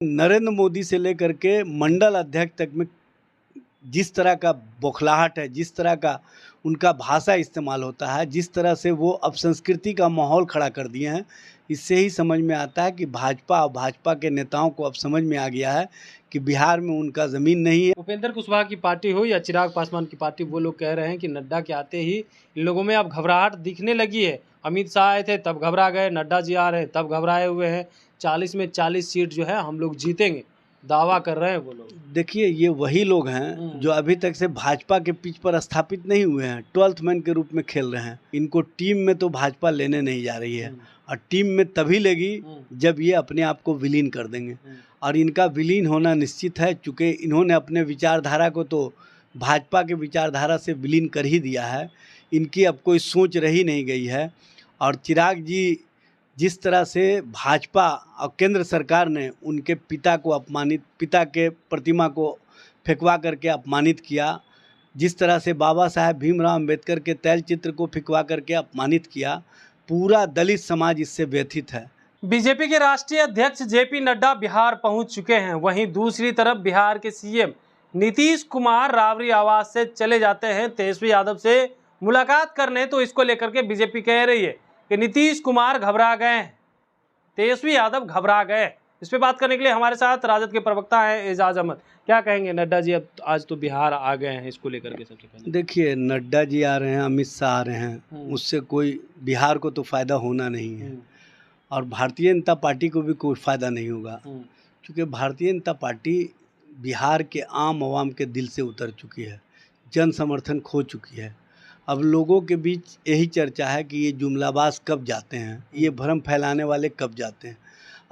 नरेंद्र मोदी से लेकर के मंडल अध्यक्ष तक में जिस तरह का बौखलाहट है, जिस तरह का उनका भाषा इस्तेमाल होता है, जिस तरह से वो अपसंस्कृति का माहौल खड़ा कर दिए हैं, इससे ही समझ में आता है कि भाजपा और भाजपा के नेताओं को अब समझ में आ गया है कि बिहार में उनका ज़मीन नहीं है। उपेंद्र कुशवाहा की पार्टी हो या चिराग पासवान की पार्टी, वो लोग कह रहे हैं कि नड्डा के आते ही इन लोगों में अब घबराहट दिखने लगी है। अमित शाह आए थे तब घबरा गए, नड्डा जी आ रहे हैं तब घबराए हुए हैं। 40 में 40 सीट जो है हम लोग जीतेंगे, दावा कर रहे हैं वो लोग। देखिए, ये वही लोग हैं जो अभी तक से भाजपा के पिच पर स्थापित नहीं हुए हैं, 12th मैन के रूप में खेल रहे हैं। इनको टीम में तो भाजपा लेने नहीं जा रही है और टीम में तभी लेगी जब ये अपने आप को विलीन कर देंगे। और इनका विलीन होना निश्चित है, चूँकि इन्होंने अपने विचारधारा को तो भाजपा के विचारधारा से विलीन कर ही दिया है। इनकी अब कोई सोच रही नहीं गई है। और चिराग जी जिस तरह से भाजपा और केंद्र सरकार ने उनके पिता के प्रतिमा को फेंकवा करके अपमानित किया, जिस तरह से बाबा साहेब भीमराव अंबेडकर के तैलचित्र को फेंकवा करके अपमानित किया, पूरा दलित समाज इससे व्यथित है। बीजेपी के राष्ट्रीय अध्यक्ष जेपी नड्डा बिहार पहुंच चुके हैं। वहीं दूसरी तरफ बिहार के सीएम नीतीश कुमार राबड़ी आवास से चले जाते हैं तेजस्वी यादव से मुलाकात करने। तो इसको लेकर के बीजेपी कह रही है कि नीतीश कुमार घबरा गए हैं, तेजस्वी यादव घबरा गए। इस पे बात करने के लिए हमारे साथ राजद के प्रवक्ता हैं एजाज अहमद। क्या कहेंगे नड्डा जी, अब आज तो बिहार आ गए हैं, इसको लेकर के सबसे पहले? देखिए, नड्डा जी आ रहे हैं, अमित शाह आ रहे हैं, उससे कोई बिहार को तो फ़ायदा होना नहीं है और भारतीय जनता पार्टी को भी कोई फ़ायदा नहीं होगा, क्योंकि भारतीय जनता पार्टी बिहार के आम आवाम के दिल से उतर चुकी है, जन समर्थन खो चुकी है। अब लोगों के बीच यही चर्चा है कि ये जुमलाबाज कब जाते हैं, ये भ्रम फैलाने वाले कब जाते हैं।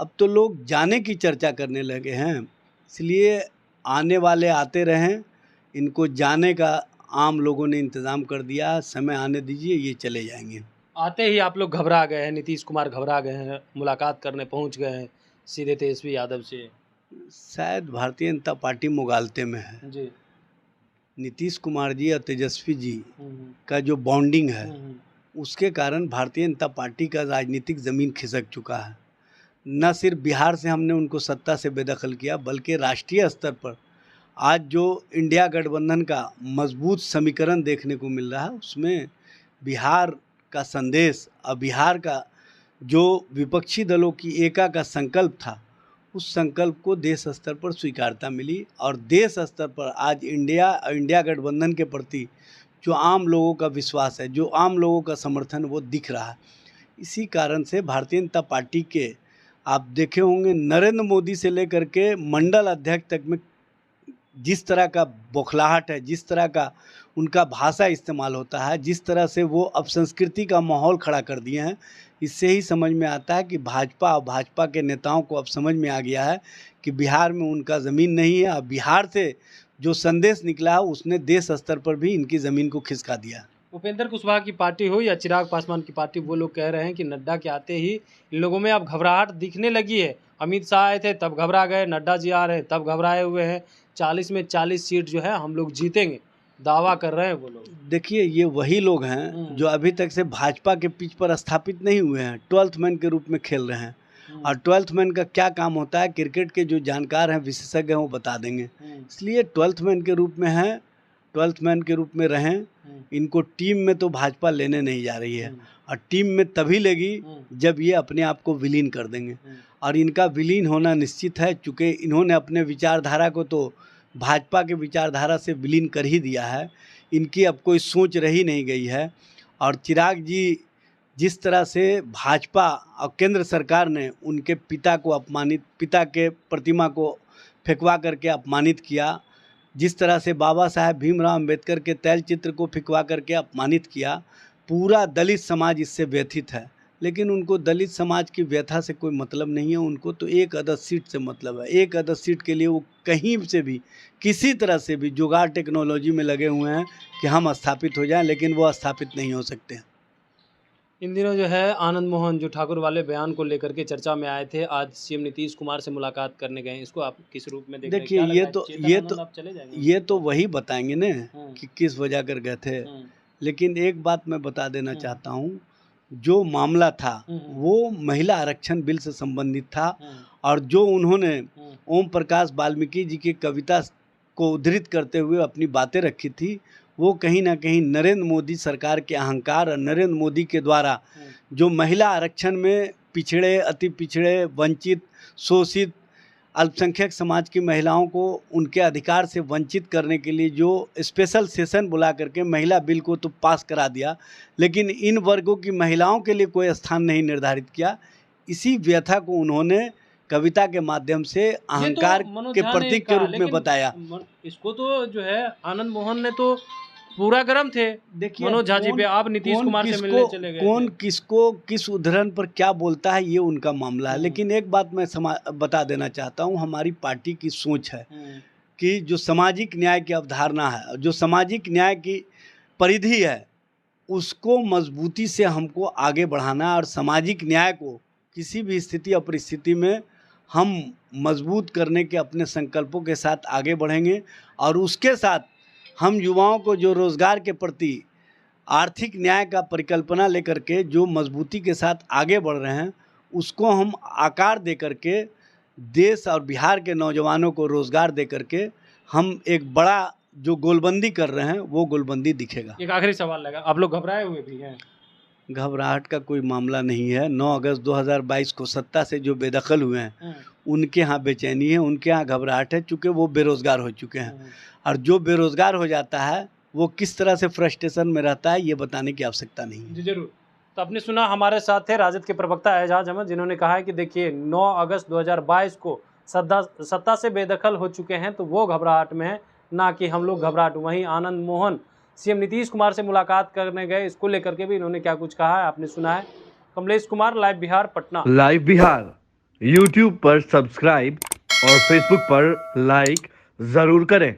अब तो लोग जाने की चर्चा करने लगे हैं, इसलिए आने वाले आते रहें, इनको जाने का आम लोगों ने इंतज़ाम कर दिया। समय आने दीजिए, ये चले जाएंगे। आते ही आप लोग घबरा गए हैं, नीतीश कुमार घबरा गए हैं, मुलाकात करने पहुंच गए हैं सीधे तेजस्वी यादव से। शायद भारतीय जनता पार्टी मुगालते में है जी। नीतीश कुमार जी और तेजस्वी जी का जो बॉन्डिंग है, उसके कारण भारतीय जनता पार्टी का राजनीतिक ज़मीन खिसक चुका है। न सिर्फ बिहार से हमने उनको सत्ता से बेदखल किया, बल्कि राष्ट्रीय स्तर पर आज जो इंडिया गठबंधन का मजबूत समीकरण देखने को मिल रहा है, उसमें बिहार का संदेश और बिहार का जो विपक्षी दलों की एका का संकल्प था, उस संकल्प को देश स्तर पर स्वीकारता मिली और देश स्तर पर आज इंडिया गठबंधन के प्रति जो आम लोगों का विश्वास है, जो आम लोगों का समर्थन, वो दिख रहा है। इसी कारण से भारतीय जनता पार्टी के आप देखे होंगे, नरेंद्र मोदी से लेकर के मंडल अध्यक्ष तक में जिस तरह का बौखलाहट है, जिस तरह का उनका भाषा इस्तेमाल होता है, जिस तरह से वो अपसंस्कृति का माहौल खड़ा कर दिए हैं, इससे ही समझ में आता है कि भाजपा और भाजपा के नेताओं को अब समझ में आ गया है कि बिहार में उनका ज़मीन नहीं है और बिहार से जो संदेश निकला है उसने देश स्तर पर भी इनकी ज़मीन को खिसका दिया। उपेंद्र कुशवाहा की पार्टी हो या चिराग पासवान की पार्टी, वो लोग कह रहे हैं कि नड्डा के आते ही इन लोगों में अब घबराहट दिखने लगी है। अमित शाह आए थे तब घबरा गए, नड्डा जी आ रहे हैं तब घबराए हुए हैं। 40 में 40 सीट जो है हम लोग जीतेंगे, दावा कर रहे हैं वो लोग। देखिए, ये वही लोग हैं जो अभी तक से भाजपा के पिच पर स्थापित नहीं हुए हैं, 12th मैन के रूप में खेल रहे हैं। और 12th मैन का क्या काम होता है, क्रिकेट के जो जानकार हैं, विशेषज्ञ हैं, वो बता देंगे। इसलिए 12th मैन के रूप में हैं, 12th मैन के रूप में रहें। इनको टीम में तो भाजपा लेने नहीं जा रही है और टीम में तभी लेगी जब ये अपने आप को विलीन कर देंगे। और इनका विलीन होना निश्चित है, चूँकि इन्होंने अपने विचारधारा को तो भाजपा के विचारधारा से विलीन कर ही दिया है। इनकी अब कोई सोच रही नहीं गई है। और चिराग जी जिस तरह से भाजपा और केंद्र सरकार ने उनके पिता के प्रतिमा को फेंकवा करके अपमानित किया, जिस तरह से बाबा साहेब भीमराव अंबेडकर के तैलचित्र को फेंकवा करके अपमानित किया, पूरा दलित समाज इससे व्यथित है। लेकिन उनको दलित समाज की व्यथा से कोई मतलब नहीं है, उनको तो एक अदद सीट से मतलब है। एक अदद सीट के लिए वो कहीं से भी, किसी तरह से भी जुगाड़ टेक्नोलॉजी में लगे हुए हैं कि हम स्थापित हो जाएं, लेकिन वो स्थापित नहीं हो सकते हैं। इन दिनों जो है आनंद मोहन जो ठाकुर वाले बयान को लेकर के चर्चा में आए थे, आज सीएम नीतीश कुमार से मुलाकात करने गए। इसको आप किस रूप में देख रहे हैं? देखिए, ये तो वही बताएंगे ना कि किस वजह कर गए थे। लेकिन एक बात मैं बता देना चाहता हूँ जो मामला था वो महिला आरक्षण बिल से संबंधित था, और जो उन्होंने ओम प्रकाश वाल्मीकि जी की कविता को उद्धृत करते हुए अपनी बातें रखी थी, वो कहीं ना कहीं नरेंद्र मोदी सरकार के अहंकार और नरेंद्र मोदी के द्वारा जो महिला आरक्षण में पिछड़े, अति पिछड़े, वंचित, शोषित अल्पसंख्यक समाज की महिलाओं को उनके अधिकार से वंचित करने के लिए जो स्पेशल सेशन बुला करके महिला बिल को तो पास करा दिया, लेकिन इन वर्गों की महिलाओं के लिए कोई स्थान नहीं निर्धारित किया। इसी व्यथा को उन्होंने कविता के माध्यम से अहंकार के प्रतीक के रूप में बताया। इसको तो जो है आनंद मोहन ने तो पूरा गर्म थे। देखिए मनोज झा जी पे, आप नीतीश कुमार से मिलने चले गए, कौन किसको किस उदाहरण पर क्या बोलता है ये उनका मामला है। लेकिन एक बात मैं बता देना चाहता हूँ, हमारी पार्टी की सोच है कि जो सामाजिक न्याय की अवधारणा है, जो सामाजिक न्याय की परिधि है, उसको मजबूती से हमको आगे बढ़ाना, और सामाजिक न्याय को किसी भी स्थिति और परिस्थिति में हम मजबूत करने के अपने संकल्पों के साथ आगे बढ़ेंगे। और उसके साथ हम युवाओं को जो रोज़गार के प्रति आर्थिक न्याय का परिकल्पना लेकर के जो मजबूती के साथ आगे बढ़ रहे हैं, उसको हम आकार दे करके देश और बिहार के नौजवानों को रोज़गार दे करके हम एक बड़ा जो गोलबंदी कर रहे हैं वो गोलबंदी दिखेगा। एक आखिरी सवाल लगा, आप लोग घबराए हुए भी हैं? घबराहट का कोई मामला नहीं है। 9 अगस्त 2022 को सत्ता से जो बेदखल हुए हैं उनके यहाँ बेचैनी है, उनके यहाँ घबराहट है, चूँकि वो बेरोज़गार हो चुके हैं। और जो बेरोज़गार हो जाता है वो किस तरह से फ्रस्ट्रेशन में रहता है ये बताने की आवश्यकता नहीं है। जी जरूर। तो आपने सुना, हमारे साथ थे राजद के प्रवक्ता एजाज अहमद, जिन्होंने कहा है कि देखिए 9 अगस्त 2022 को सत्ता से बेदखल हो चुके हैं तो वो घबराहट में है, ना कि हम लोग घबराहट। वहीं आनंद मोहन सीएम नीतीश कुमार से मुलाकात करने गए, इसको लेकर के भी इन्होंने क्या कुछ कहा है आपने सुना है। Kamlesh Kumar, live Bihar, Patna. Live Bihar YouTube पर सब्सक्राइब और फेसबुक पर लाइक जरूर करें।